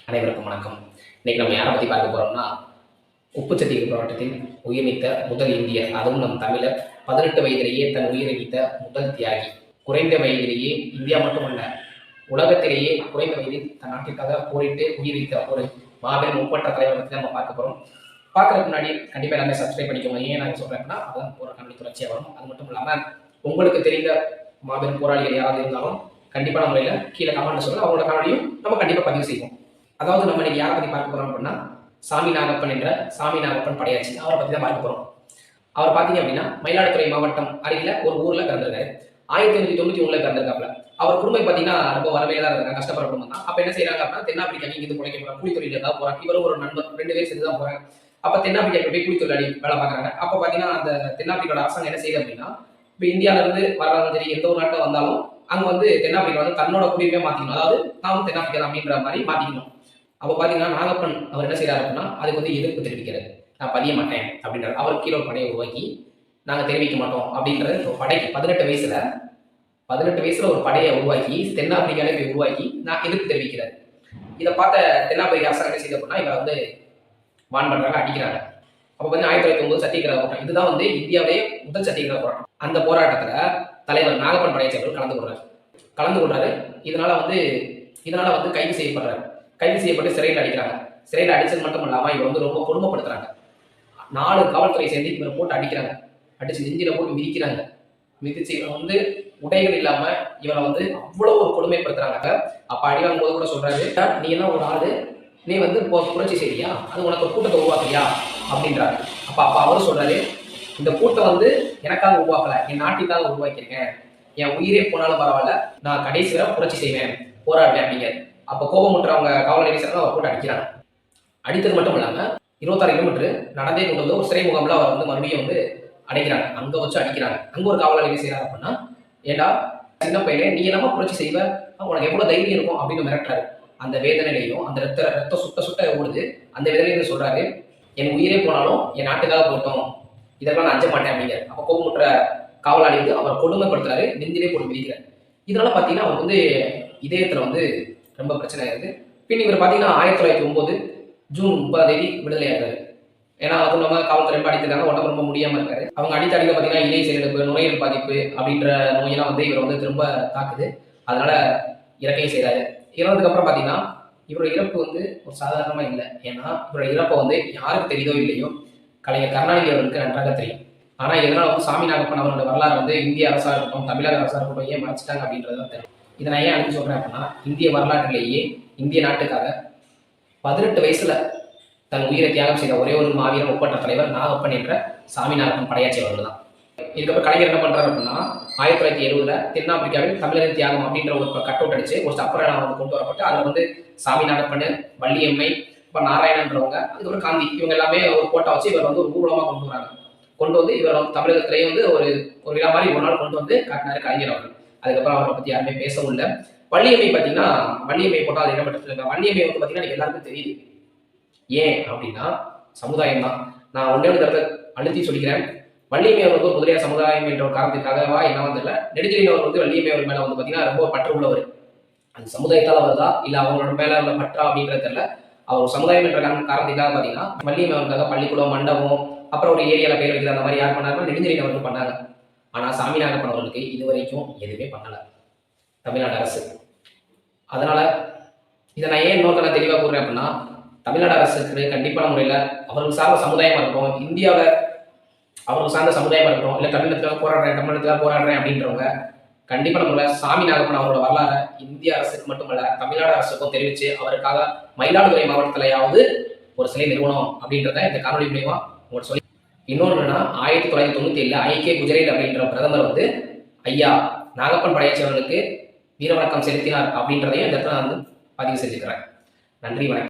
அனைவருக்கும் வணக்கம். இன்னைக்கு நம்ம யாரை பற்றி பார்க்க போறோம்னா, உப்புச்சத்திகள் போராட்டத்தில் உயிர் நீத்த முதல் இந்தியர், அதுவும் நம் தமிழர். 18 வயதிலேயே தன் உயிரை நீத்த முதல் தியாகி. குறைந்த வயதிலேயே இந்தியா மட்டுமல்ல, உலகத்திலேயே குறைந்த வயதில் தன் நாட்டிற்காக போரிட்டு உயிர் நீத்த ஒரு மாபெரும் முப்பட்ட தலைவர் பற்றி நம்ம பார்க்க போறோம். பார்க்கறதுக்கு முன்னாடி கண்டிப்பாக எல்லாமே சப்ஸ்கிரைப் பண்ணிக்கோங்க. ஏன் நான் சொல்றேன்னா, அதான் போற கண்டி தொடர்ச்சியாக வரும். அது மட்டும் இல்லாமல் உங்களுக்கு தெரிந்த மாபெரும் போராளிகள் யாராவது இருந்தாலும் கண்டிப்பான முறையில் கீழே கமெண்ட் சொல்லுங்க. அவங்களோட கமெண்டையும் நம்ம கண்டிப்பாக பதிவு செய்வோம். அதாவது நம்ம இன்னைக்கு யாரை பற்றி பார்க்க போறோம் அப்படின்னா, சாமி நாகப்பன் என்ற சாமி நாகப்பன் படையாச்சி, அவரை பற்றி தான் பார்க்க போறோம். அவர் பார்த்தீங்க அப்படின்னா மயிலாடுதுறை மாவட்டம் அருகில ஒரு ஊர்ல பிறந்திருக்காரு. 1891 பிறந்திருக்காப்ல. அவர் குடும்பம் பார்த்தீங்கன்னா ரொம்ப வறுமையில தான் இருக்காங்க, கஷ்டப்படுற குடும்பம் தான். அப்ப என்ன செய்யறாங்க அப்படின்னா, தென்னாப்பிரிக்கா இங்கிருந்து பிழைக்க போறாங்க, கூலி தொழில் ஏதாவது போறாங்க. இவரும் ஒரு நண்பர் 2 பேர் சேர்ந்து தான் போறாங்க. அப்ப தென்னாப்பிரிக்கா போய் கூலி தொழிலாளி வேலை பார்க்குறாங்க. அப்ப பார்த்தீங்கன்னா அந்த தென்னாப்பிரிக்காவோட அரசாங்கம் என்ன செய்யுது அப்படின்னா, இப்போ இந்தியாவில இருந்து வர்றாங்க சரி, எந்த ஒரு நாட்டில் வந்தாலும் அங்க வந்து தென்னாப்பிரிக்கா வந்து தன்னோட குடியுரிமையை மாத்திக்கணும். அதாவது நான் வந்து தென்னாப்பிரிக்கா தான் அப்படின்ற மாதிரி மாத்திக்கணும். அப்போ பார்த்தீங்கன்னா நாகப்பன் அவர் என்ன செய்யறாரு அப்படின்னா, அதுக்கு வந்து எதிர்ப்பு தெரிவிக்கிறார். நான் பதிய மாட்டேன் அப்படின்றார். அவர் கீழே ஒரு படையை உருவாக்கி நாங்கள் தெரிவிக்க மாட்டோம் அப்படின்றது ஒரு படைக்கு 18 வயசுல ஒரு படையை உருவாக்கி தென்னாப்பிரிக்காலே போய் உருவாக்கி நான் எதிர்ப்பு தெரிவிக்கிறார். இதை பார்த்த தென்னாப்பிரிக்கா அரசாங்கம் என்ன செய்யுது அப்படின்னா, இவரை வந்து வான் பண்றாங்க, அடிக்கிறாங்க. அப்போ வந்து 1909 சத்தியகிரக போராட்டம், இதுதான் வந்து இந்தியாவிலேயே முதல் சத்தியகிரக போராட்டம். அந்த போராட்டத்துல தலைவர் நாகப்பன் படையாச்சி அவர்கள் கலந்து கொள்றாரு. இதனால வந்து கைது செய்யப்பட்டு சிறையில் அடிக்கிறாங்க. சிறையில் அடிச்சது மட்டும் இல்லாமல் இவர் வந்து ரொம்ப கொடுமைப்படுத்துறாங்க. 4 காவல்துறை சேர்ந்து இவரை போட்டு அடிக்கிறாங்க. அடிச்சு நெஞ்சில போட்டு மிதிச்சு இவரை வந்து உடைகள் இல்லாம இவரை வந்து அவ்வளவு ஒரு கொடுமைப்படுத்துறாங்க. அப்ப அடிவாங்கும் போது கூட சொல்றாரு, நீ எல்லாம் ஒரு ஆளு, நீ வந்து புரட்சி செய்றியா, அது உனக்கு ஒரு கூட்டத்தை உருவாக்குறியா அப்படின்றாரு. அப்ப அவரும் சொல்றாரு, இந்த கூட்டம் வந்து எனக்காக உருவாக்கல, என் நாட்டுக்காக உருவாக்கியிருக்கேன். என் உயிரே போனாலும் பரவாயில்ல, நான் கடைசி வரை புரட்சி செய்வேன், போராடுவேன் அப்படிங்க. அப்போ கோபமுற்றவங்க காவல் நிலையத்தில் அவர் போட்டு அடிக்கிறாங்க. அடித்தது மட்டும் இல்லாமல் 26 கிலோமீட்டர் நடந்தே கொண்டு வந்து ஒரு சிறை முகாமில் அவர் வந்து மறுபடியும் வந்து அடைக்கிறாங்க. அங்கே வச்சு அடிக்கிறாங்க. அங்கே ஒரு காவலர் என்ன செய்யறாரு அப்படின்னா, ஏண்டா சின்ன பையனே, நீ என்னமா புரட்சி செய்வ, உனக்கு எவ்வளோ தைரியம் இருக்கும் அப்படின்னு மிரட்டுறாரு. அந்த வேதனையிலையும் அந்த ரத்தம் சுட்ட ஓடுது. அந்த வேதனையில சொல்றாரு, என் உயிரே போனாலும் என் நாட்டுக்காக போட்டோம், இதெல்லாம் நான் அஞ்ச மாட்டேன் அப்படிங்கிற. அப்போ கோபமுற்ற காவலாளி வந்து அவரை கொடுமைப்படுத்துறாரு, நெஞ்சிலே போட்டு மிதிக்கிறார். இதனால பார்த்தீங்கன்னா அவருக்கு வந்து இதயத்தில் வந்து ரொம்ப பிரச்சனை ஆயிருது. பின் இவர் பார்த்தீங்கன்னா 1909 ஜூன் 30 விடுதலை ஆகிறாரு. ஏன்னா அது நம்ம காவல்துறை ரொம்ப அடித்திருக்காங்க, உடம்பு ரொம்ப முடியாமல் இருக்காரு. அவங்க அடிக்க பார்த்தீங்கன்னா இலை செயலிழப்பு, நுரையீரல் பாதிப்பு அப்படின்ற நோயெல்லாம் வந்து இவர் வந்து திரும்ப தாக்குது. அதனால இறக்கையும் செய்கிறாரு. இறந்ததுக்கு அப்புறம் பார்த்தீங்கன்னா இவரோட இறப்பு வந்து ஒரு சாதாரணமாக இல்லை. ஏன்னா இவரோட இறப்பை வந்து யாருக்கு தெரியுதோ இல்லையோ, கலைஞர் கருணாநிதி அவர்களுக்கு நன்றாக தெரியும். ஆனால் எதனால் வந்து சாமி நாகப்பன் அவரோட வரலாறு வந்து இந்திய அரசாக இருக்கட்டும், தமிழக அரசாக இருக்கட்டும் ஏன் மறைச்சிட்டாங்க அப்படின்றது தான் தெரியும். இதை நான் ஏன் அனுப்பி சொல்றேன் அப்படின்னா, இந்திய வரலாற்றிலேயே இந்திய நாட்டுக்காக 18 வயசுல தன் உயிரை தியாகம் செய்த ஒரே ஒரு மாவீரன் ஒப்பற்ற தலைவர் நாகப்பன் என்ற சாமி நாகப்பன் படையாச்சி அவர்கள் தான். இதுக்கப்புறம் கலைஞர் என்ன பண்றாரு அப்படின்னா, 1970 தென்னாப்பிரிக்காவில் தமிழரின் தியாகம் அப்படின்ற ஒரு கட் அவுட் அடிச்சு ஒரு சப்பரம் வந்து கொண்டு வரப்பட்டு அதில் வந்து சாமி நாகப்பன், வள்ளியம்மை, இப்போ நாராயணன்றவங்க, அதுக்கப்புறம் காந்தி, இவங்க எல்லாமே ஒரு போட்டோ வச்சு இவர் வந்து ஒரு ஊர்வலமாக கொண்டு வந்து இவர் வந்து தமிழகத்திலேயே வந்து ஒரு விழா மாதிரி ஒரு நாள் கொண்டு வந்து காட்டினாரு கலைஞர் அவர்கள். அதுக்கப்புறம் அவரை பற்றி யாருமே பேசவும் இல்லை. வள்ளியம்மை பார்த்தீங்கன்னா, வள்ளியம்மை போட்டால் அது என்ன பண்ணுறது, வள்ளியம்மை வந்து பார்த்தீங்கன்னா எல்லாருக்கும் தெரியுது. ஏன் அப்படின்னா சமுதாயம் தான். நான் ஒன்றே ஒரு தரத்தை அழுத்தி சொல்லிக்கிறேன். வள்ளியம்மை அவர் வந்து ஒரு முதலியார் சமுதாயம் என்ற ஒரு காரணத்திற்காகவா என்ன தெரியல, நெடுஞ்செழியன் அவர் வந்து வள்ளியம்மை அவர் மேலே வந்து பார்த்தீங்கன்னா ரொம்ப பற்று உள்ளவர். அந்த சமுதாயத்தால் வருதா இல்லை அவங்களோட மேலே உள்ள பற்றா அப்படின்றது தெரியல. அவர் சமுதாயம் என்ற காரணத்துக்காக பார்த்தீங்கன்னா வள்ளியம்மை அவருக்காக பள்ளிக்கூடம், மண்டபம், அப்புறம் ஒரு ஏரியாவில் பேர் வைக்கிற அந்த மாதிரி யார் பண்ணாருன்னா நெடுஞ்செழியன் அவர்கள் பண்ணாங்க. ஆனால் சாமி நாகப்பன் அவர்களுக்கு இதுவரைக்கும் எதுவுமே பண்ணலை தமிழ்நாடு அரசு. அதனால இதை நான் ஏன் இன்னொரு நான் தெளிவாக கூறுறேன் அப்படின்னா, தமிழ்நாடு அரசுக்கு கண்டிப்பான முறையில் அவருக்கு சார்ந்த சமுதாயமாக இருக்கட்டும், இந்தியாவில் அவருக்கு சார்ந்த சமுதாயமாக இருக்கட்டும், இல்லை தமிழகத்துக்காக போராடுறேன் அப்படின்றவங்க கண்டிப்பான முறையில் சாமி நாகப்பன் அவரோட வரலாறு இந்திய அரசுக்கு மட்டுமல்ல தமிழ்நாடு அரசுக்கும் தெரிவித்து அவருக்காக மயிலாடுதுறை மாவட்டத்திலேயாவது ஒரு சிலை நிறுவனம் அப்படின்றத இந்த காணொலி மூலியமா உங்களுக்கு சொல்லி. இன்னொன்று என்னன்னா, 1997 ஐக்கிய குஜரேல் அப்படின்ற பிரதமர் வந்து ஐயா நாகப்பன் படையாச்சி அவர்களுக்கு வீரவணக்கம் செலுத்தினார் அப்படின்றதையும் இந்த இடத்துல நான் வந்து பதிவு செஞ்சுக்கிறேன். நன்றி, வணக்கம்.